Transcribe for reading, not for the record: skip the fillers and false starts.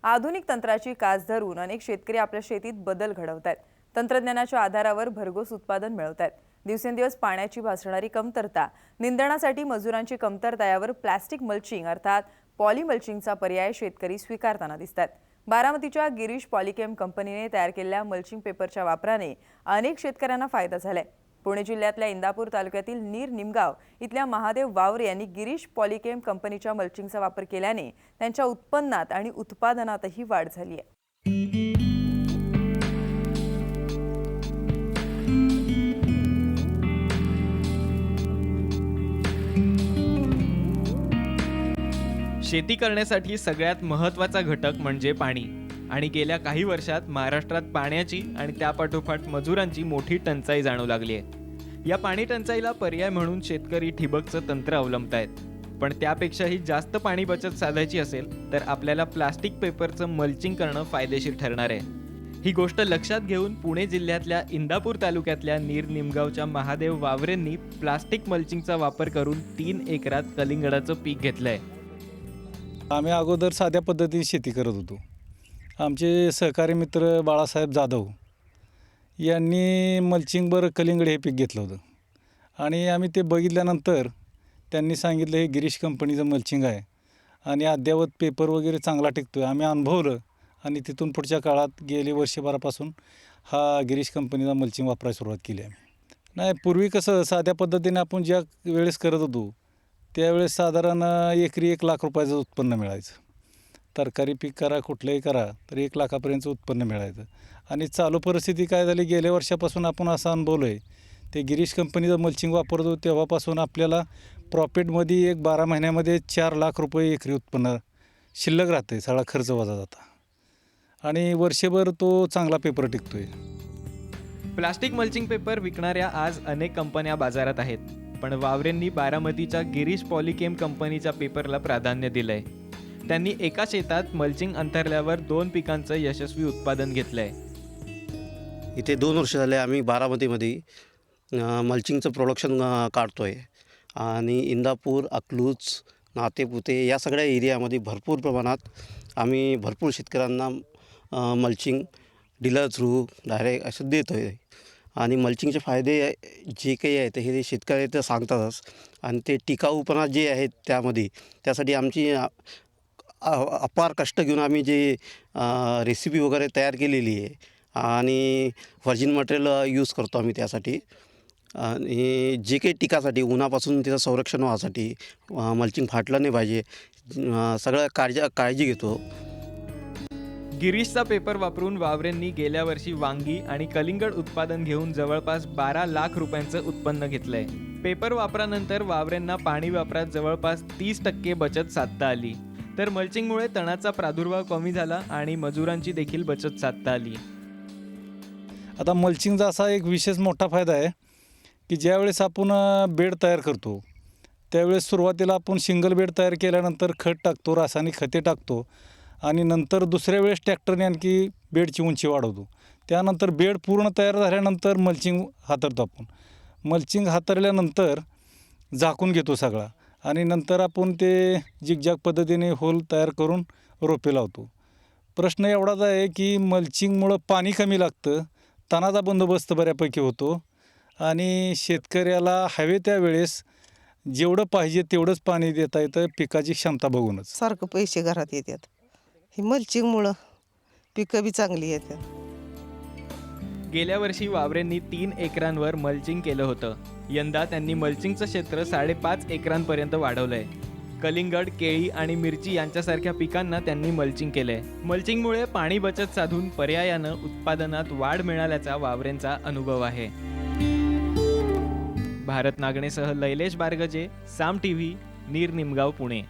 आधुनिक तंत्राची कास धरून अनेक शेतकरी आपल्या शेतीत बदल घडवतात। तंत्रज्ञानाच्या आधारावर भरघोस उत्पादन मिळवतात। दिवसेंदिवस पाण्याची भासणारी कमतरता, निंदणासाठी मजुरांची कमतरता यावर प्लास्टिक मल्चिंग अर्थात पॉली मल्चिंगचा पर्याय शेतकरी स्वीकारताना दिसतात। बारामतीच्या गिरीश पॉलिकेम कंपनीने तयार केलेल्या मल्चिंग पेपरच्या वापराने अनेक शेतकऱ्यांना फायदा झालाय। पुणे जिल्ह्यातल्या इंदापूर तालुक्यातील नीर निमगाव इथल्या महादेव वावरे यांनी गिरीश पॉलिकेम कंपनीच्या मल्चिंगचा वापर केल्याने त्यांच्या उत्पन्नात आणि उत्पादनातही वाढ झाली आहे। शेती करण्यासाठी सगळ्यात महत्त्वाचा घटक म्हणजे पाणी आणि गेल्या काही वर्षात महाराष्ट्रात पाण्याची आणि त्यापाठोपाठ मजुरांची मोठी टंचाई जाणवू लागली आहे। या पाणी टंचाईला पर्याय म्हणून शेतकरी ठिबकचं तंत्र अवलंबतायत, पण त्यापेक्षाही जास्त पाणी बचत साधायची असेल तर आपल्याला प्लास्टिक पेपरचं मल्चिंग करणं फायदेशीर ठरणार आहे। ही गोष्ट लक्षात घेऊन पुणे जिल्ह्यातल्या इंदापूर तालुक्यातल्या नीर निमगावच्या महादेव वावरेंनी प्लास्टिक मल्चिंगचा वापर करून 3 एकरात कलिंगडाचं पीक घेतलंय। आम्ही अगोदर साध्या पद्धतीने शेती करत होतो। आमचे सहकारी मित्र बाळासाहेब जाधव यांनी मल्चिंगवर कलिंगड हे पीक घेतलं होतं आणि आम्ही ते बघितल्यानंतर त्यांनी सांगितलं हे गिरीश कंपनीचं मल्चिंग आहे आणि अद्ययावत पेपर वगैरे चांगला टिकतो आहे। आम्ही अनुभवलं आणि तिथून पुढच्या काळात गेले वर्षभरापासून हा गिरीश कंपनीचा मल्चिंग वापरायला सुरुवात केली आहे। नाही, पूर्वी कसं साध्या पद्धतीने आपण ज्या वेळेस करत होतो त्यावेळेस साधारण एकरी 1 लाख रुपयाचं उत्पन्न मिळायचं। तरकारी पीक करा, कुठलंही करा तर 1 लाखापर्यंतचं उत्पन्न मिळायचं। आणि चालू परिस्थिती काय झाली, गेल्या वर्षापासून आपण असं अनुभवलं आहे ते गिरीश कंपनीचं मल्चिंग वापरतो तेव्हापासून आपल्याला प्रॉफिटमध्ये 12 महिन्यामध्ये 4 लाख रुपये एकरी उत्पन्न शिल्लक राहतं आहे, सगळा खर्च वजा जाता आणि वर्षभर तो चांगला पेपर टिकतो आहे। प्लास्टिक मल्चिंग पेपर विकणाऱ्या आज अनेक कंपन्या बाजारात आहेत, पण वावरेंनी बारामतीच्या गिरीश पॉलिकेम कंपनीच्या पेपरला प्राधान्य दिलंय। त्यांनी एका शेतात मल्चिंग अंतरल्यावर 2 पिकांचं यशस्वी उत्पादन घेतलंय। इथे 2 वर्ष झाले आम्ही बारामतीमध्ये मल्चिंगचं प्रोडक्शन काढतोय आणि इंदापूर, अकलूज, नातेपुते या सगळ्या एरियामध्ये भरपूर प्रमाणात आम्ही भरपूर शेतकऱ्यांना मल्चिंग डीलर थ्रू डायरेक्ट असं देतो आहे आणि मल्चिंगचे फायदे जे काही आहेत हे शेतकरी तर सांगतातच आणि ते टिकाऊपणा जे आहेत त्यासाठी आमची अपार कष्ट घेऊन आम्ही जे रेसिपी वगैरे तयार केलेली आहे आणि व्हर्जिन मटेरियल यूज करतो आम्ही त्यासाठी आणि जे काही टिकासाठी उन्हापासून त्याचं संरक्षण व्हासाठी मल्चिंग फाटलं नाही पाहिजे, सगळं काळजी घेतो। गिरीशचा पेपर वापरून वावरेंनी गेल्या वर्षी वांगी आणि कलिंगड उत्पादन घेऊन जवळपास 12 लाख रुपयांचं उत्पन्न घेतलंय। पेपर वापरानंतर वावरेंना पाणी वापरात जवळपास 30% बचत साधता आली, तर मल्चिंगमुळे तणाचा प्रादुर्भाव कमी झाला आणि मजुरांची देखील बचत साधता आली। आता मल्चिंगचा असा एक विशेष मोठा फायदा आहे की ज्यावेळेस आपण बेड तयार करतो त्यावेळेस सुरुवातीला आपण सिंगल बेड तयार केल्यानंतर खत टाकतो, रासायनिक खते टाकतो आणि नंतर दुसऱ्या वेळेस ट्रॅक्टरने आणखी बेडची उंची वाढवतो। त्यानंतर बेड पूर्ण तयार झाल्यानंतर मल्चिंग हातरतो आपण। मल्चिंग हातरल्यानंतर झाकून घेतो सगळा आणि नंतर आपण ते जिगजॅग पद्धतीने होल तयार करून रोपे लावतो। प्रश्न एवढाच आहे की मल्चिंगमुळं पाणी कमी लागतं, तणाचा बंदोबस्त बऱ्यापैकी होतो आणि शेतकऱ्याला हवे त्यावेळेस जेवढं पाहिजे तेवढंच पाणी देता येतं पिकाची क्षमता बघूनच। सारखं पैसे घरात येतात, ही मल्चिंगमुळं पिकं बी चांगली येतात। गेल्या वर्षी वावरेंनी 3 एकरांवर मल्चिंग केलं होतं। यंदा त्यांनी मल्चिंगचं क्षेत्र 5.5 एकरांपर्यंत वाढवलंय। कलिंगड, केळी आणि मिरची यांच्यासारख्या पिकांना त्यांनी मल्चिंग केलंय। मल्चिंगमुळे पाणी बचत साधून पर्यायानं उत्पादनात वाढ मिळाल्याचा वावरेंचा अनुभव आहे। भारत नागणेसह लैलेश बारगजे, साम टीव्ही, नीर निमगाव, पुणे।